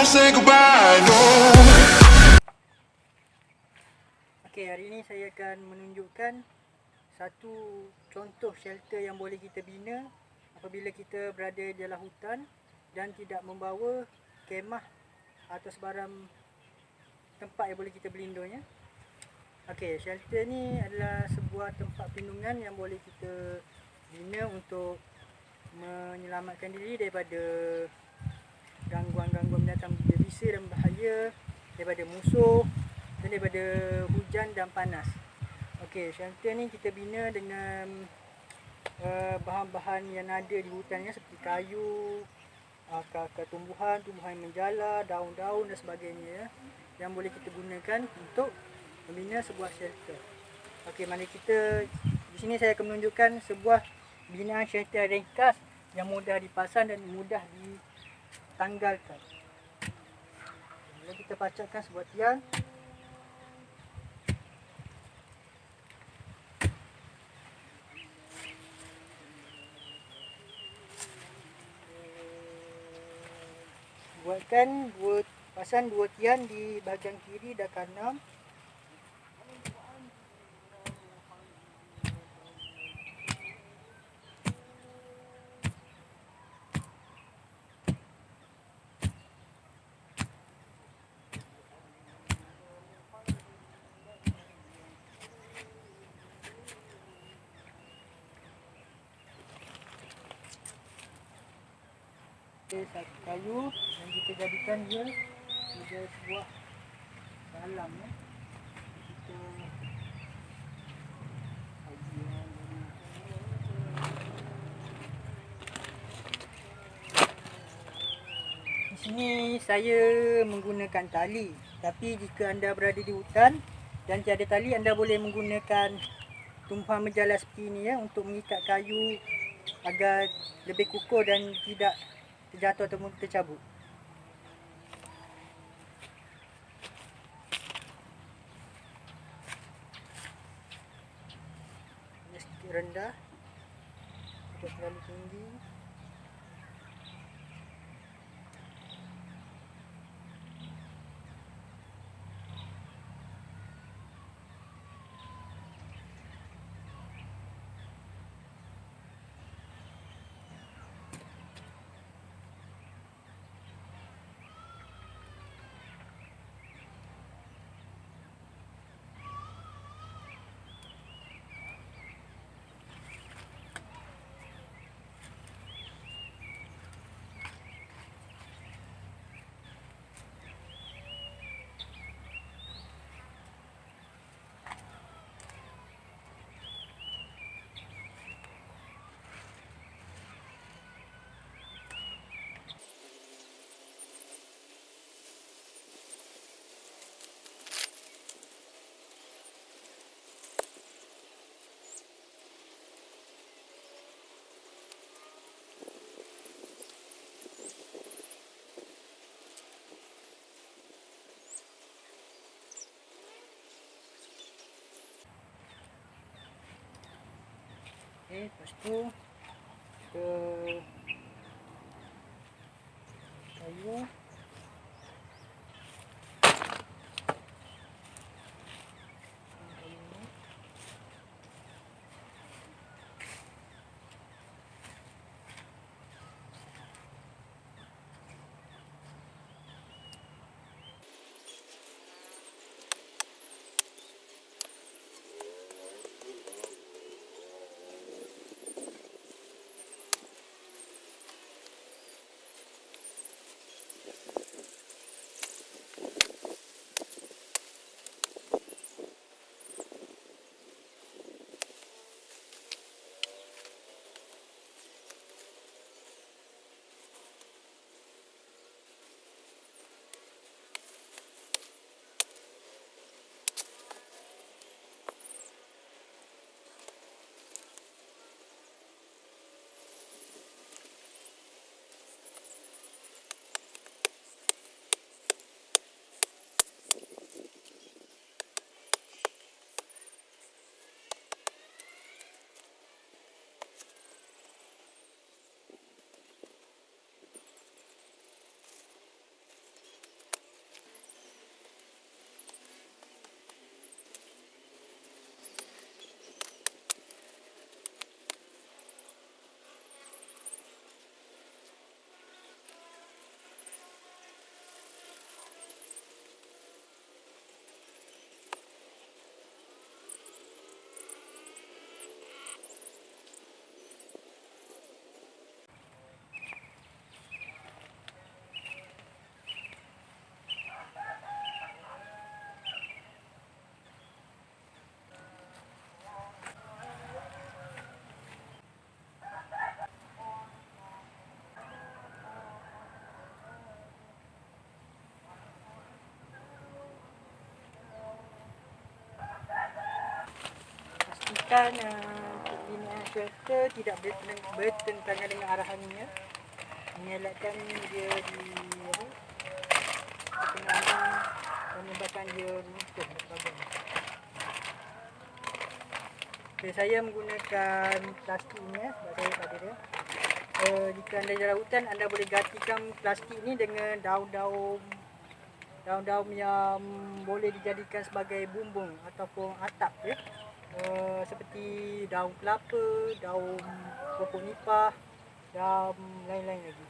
say goodbye, no. Okey, hari ini saya akan menunjukkan satu contoh shelter yang boleh kita bina apabila kita berada di dalam hutan dan tidak membawa kemah atau sebarang tempat yang boleh kita berlindung ya. Okey, shelter ni adalah sebuah tempat perlindungan yang boleh kita bina untuk menyelamatkan diri daripada gangguan-gangguan binatang berbisa dan bahaya, daripada musuh dan daripada hujan dan panas. Okey, shelter ni kita bina dengan bahan-bahan yang ada di hutannya seperti kayu, akar-akar tumbuhan yang menjala, daun-daun dan sebagainya yang boleh kita gunakan untuk membina sebuah shelter. Okey, mari kita di sini saya akan menunjukkan sebuah binaan shelter ringkas yang mudah dipasang dan mudah ditanggalkan. Jadi kita pacakkan sebuah tiang. Pasang dua tiang di bahagian kiri dan kanan. Satu kayu yang kita jadikan dia sebagai sebuah dalam ya. Kita di sini saya menggunakan tali, tapi jika anda berada di hutan dan tiada tali, anda boleh menggunakan tumpuan menjala seperti ini ya untuk mengikat kayu agar lebih kukuh dan tidak terjatuh ataupun tercabut. Ini sedikit rendah, tidak terlalu tinggi. Okey, lepas tu kita kayu. mengelakkan pembinaan shelter tidak bertentangan dengan arahannya, mengelakkan dia di pertengahan dan menyebabkan dia runtuh dan sebagainya. Okay, saya menggunakan plastik ni sebab saya tak ada dia. Jika anda di dalam hutan, anda boleh gantikan plastik ni dengan daun-daun yang boleh dijadikan sebagai bumbung ataupun atap ya. Seperti daun kelapa, daun pokok nipah dan lain-lain lagi.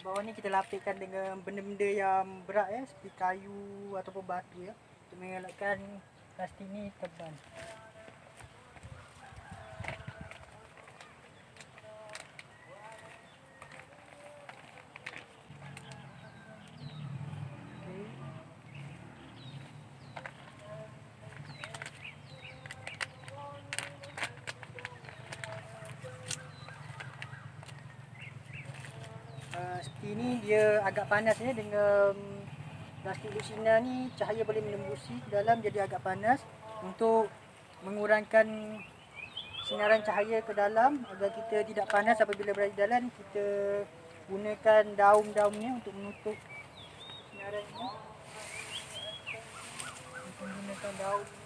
Bawah ni kita lapikkan dengan benda-benda yang berat ya, seperti kayu ataupun batu ya, untuk mengelakkan plastik ni terbang. Seperti ni dia agak panas ya, dengan plastik lucina ni cahaya boleh menembusi ke dalam, jadi agak panas. Untuk mengurangkan sinaran cahaya ke dalam agar kita tidak panas apabila berada di dalam, kita gunakan daun-daunnya untuk menutup sinaran ini. Kita menggunakan daun ini.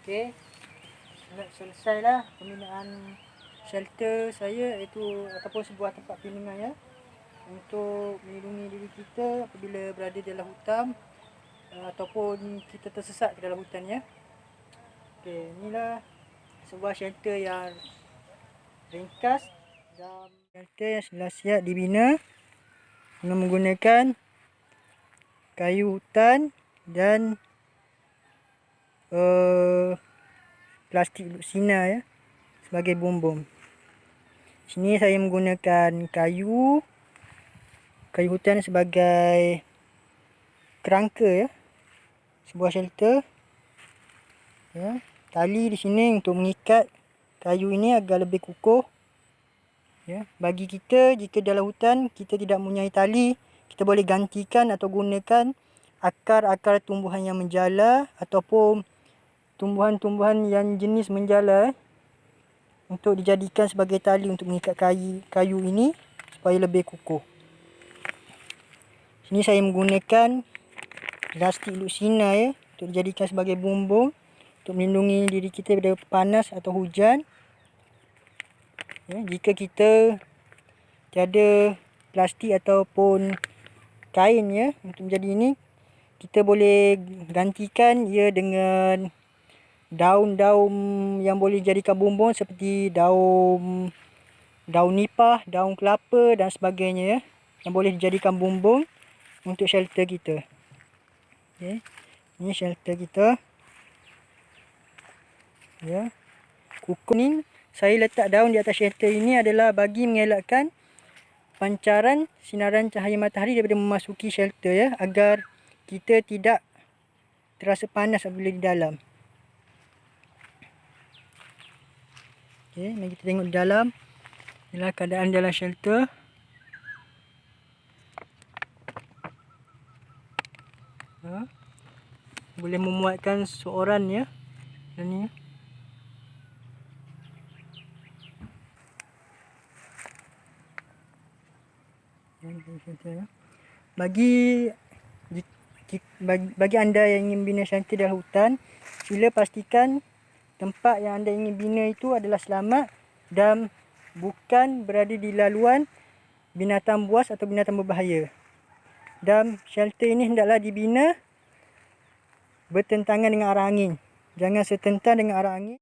Okey, selesailah pembinaan shelter saya, iaitu ataupun sebuah tempat perlindungan ya, untuk melindungi diri kita apabila berada di dalam hutan ataupun kita tersesat ke dalam hutan ya. Okey, inilah sebuah shelter yang ringkas dan shelter yang sudah siap dibina dengan menggunakan kayu hutan dan plastik lucina ya sebagai bumbung. Sini saya menggunakan kayu hutan sebagai kerangka ya, sebuah shelter ya. Tali di sini untuk mengikat kayu ini agar lebih kukuh ya. Bagi kita, jika dalam hutan kita tidak mempunyai tali, kita boleh gantikan atau gunakan akar-akar tumbuhan yang menjala ataupun tumbuhan-tumbuhan yang jenis menjala untuk dijadikan sebagai tali untuk mengikat kayu ini supaya lebih kukuh. Sini saya menggunakan plastik lucina ya, untuk dijadikan sebagai bumbung untuk melindungi diri kita daripada panas atau hujan ya. Jika kita tiada plastik ataupun kain ya untuk menjadi ini, kita boleh gantikan ia dengan daun-daun yang boleh dijadikan bumbung seperti daun nipah, daun kelapa dan sebagainya ya, yang boleh dijadikan bumbung untuk shelter kita. Okay. Ini shelter kita ya. Kukuh ni saya letak daun di atas shelter ini adalah bagi mengelakkan pancaran sinaran cahaya matahari daripada memasuki shelter ya, agar kita tidak terasa panas apabila di dalam. Okey, mari kita tengok di dalam. Inilah keadaan dalam shelter. Boleh memuatkan seorang ya. Ini. Bagi anda yang ingin bina shelter dalam hutan, sila pastikan tempat yang anda ingin bina itu adalah selamat dan bukan berada di laluan binatang buas atau binatang berbahaya. Dan shelter ini hendaklah dibina bertentangan dengan arah angin. Jangan setentang dengan arah angin.